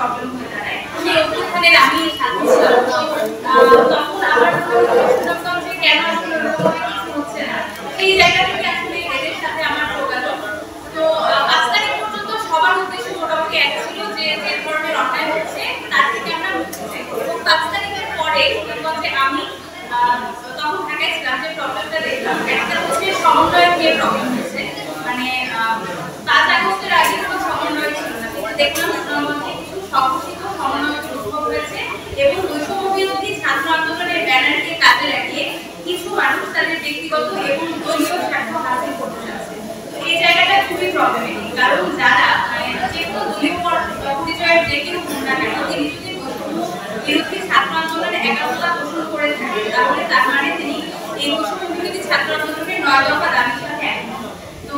Problem হয়ে দাঁড়ায়। সেই অভ্যুত্থানের আমি সাথে ছিলাম। তখন আমার যে কেন আসলে কিছু হচ্ছে না, সেই জায়গা থেকে আসলে এদের সাথে আমার যোগাযোগ। তো 5 তারিখ পর্যন্ত সবার উদ্দেশ্য মোটামুটি এক ছিল যে যে ধরনের অন্যায় হচ্ছে তার থেকে আমরা মুক্তি চাই। এবং 5 তারিখের পরে আমি তখন ঢাকায় ছিলাম, যে প্রবলেমটা দেখলাম একটা হচ্ছে সমন্বয়ের নিয়ে প্রবলেম হচ্ছে। মানে 5 আগস্টের আগে কোনো সমন্বয় ছিল না, কিন্তু দেখলাম সুনামগঞ্জে কিছু স্বঘোষিত সমন্বয় উদ্ভব হয়েছে এবং বৈষম্য বিরোধী ছাত্র আন্দোলনের ব্যানারকে কাজে লাগিয়ে কিছু মানুষ তাদের ব্যক্তিগত এবং দলীয় স্বার্থ হাসিল করতে চাচ্ছে। এই জায়গাটা খুবই প্রবলেমেটিক, কারণ যারা যে কোনো দলীয় পরিচয়ের যে কেউ হোক না কেন, তিনি যদি বৈষম্য বিরোধী ছাত্র আন্দোলনে একাত্মতা পোষণ করে থাকেন, তাহলে তার মানে তিনি এই বৈষম্য বিরোধী ছাত্র আন্দোলনের 9 দফা দাবির সাথে একমত। তো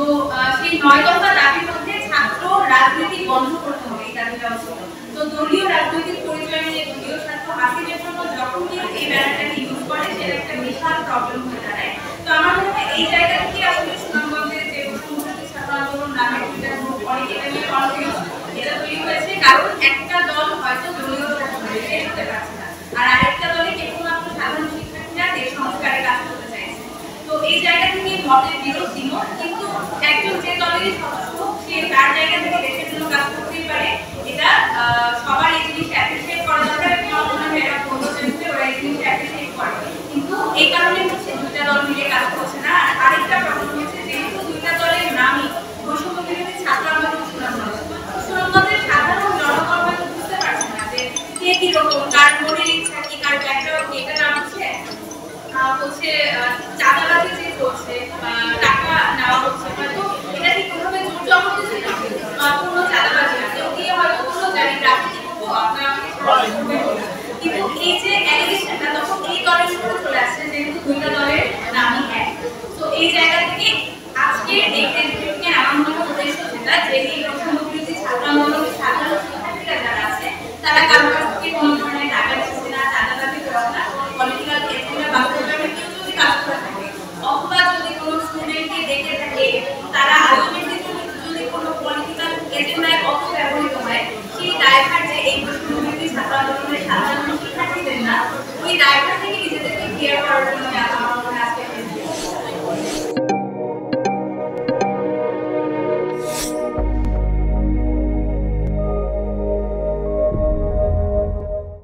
সেই 9 দফা দাবির মধ্যে ছাত্র রাজনীতি বন্ধ করতে হবে, এই দাবিটা ছিল। তো দলীয় রাজনৈতিক পরিচয় নিয়ে দলীয় স্বার্থ হাসিলের জন্য যখন কেউ এই ব্যানারটাকে ইউজ করে, সেটা একটা বিশাল প্রবলেম হয়ে দাঁড়ায়। তো আমার মনে হয় এই জায়গা থেকে আসলে সুনামগঞ্জের যে বৈষম্য বিরোধী ছাত্র আন্দোলন নামের একটা গ্রুপ, অনেক এটা নিয়ে কনফিউজ, এটা তৈরি হয়েছে কারণ একটা দল হয়তো দলীয় স্বার্থ বের হতে পারছে না, আর আরেকটা দলে কেবলমাত্র সাধারণ শিক্ষার্থীরা দেশ সংস্কারে কাজ করতে চাইছে। তো এই জায়গা থেকে মতের বিরোধ ছিল, কিন্তু একজন যে দলেরই সদস্য সে তার জায়গা থেকে দেশের জন্য কাজ করতেই পারে, এটা সবার এই জিনিসটা অ্যাপ্রিসিয়েট করা দরকার। এবং আমার মনে হয় এরা বন্ধুদের ওরা এই জিনিসটা অ্যাপ্রিসিয়েট করে, কিন্তু এই কারণে হচ্ছে দুইটা দল মিলে কাজ করছে না। আর আরেকটা প্রবলেম হচ্ছে, যেহেতু দুইটা দলের নামই বৈষম্য বিরোধী ছাত্র আন্দোলন সুনামগঞ্জের সাধারণ জনগণ হয়তো বুঝতে পারছে না যে কে কি রকম, কার মনের ইচ্ছা কি, কার ব্যাকগ্রাউন্ড কি। এটা নাম হচ্ছে চাঁদাবাজি যে চলছে, টাকা নেওয়া হচ্ছে, হয়তো এটা ঠিক কোনোভাবে জোর জবরদস্তি না, কোনো চাঁদাবাজি না, কেউ গিয়ে হয়তো কোনো জায়গায় রাজনীতি করবো আপনার আমাকে সাহায্য করবেন, কিন্তু এই যে অ্যালিগেশনটা তখন এই দলের উপরে চলে আসছে, যেহেতু দুইটা দলের নামই এক। তো এই জায়গা থেকে আজকে এই প্রেসিডেন্টকে আমার মনে হয় উদ্দেশ্য যেটা, যে এই বৈষম্য বিরোধী ছাত্র আন্দোলনের সাধারণ শিক্ষার্থীরা যারা আছে তারা কারো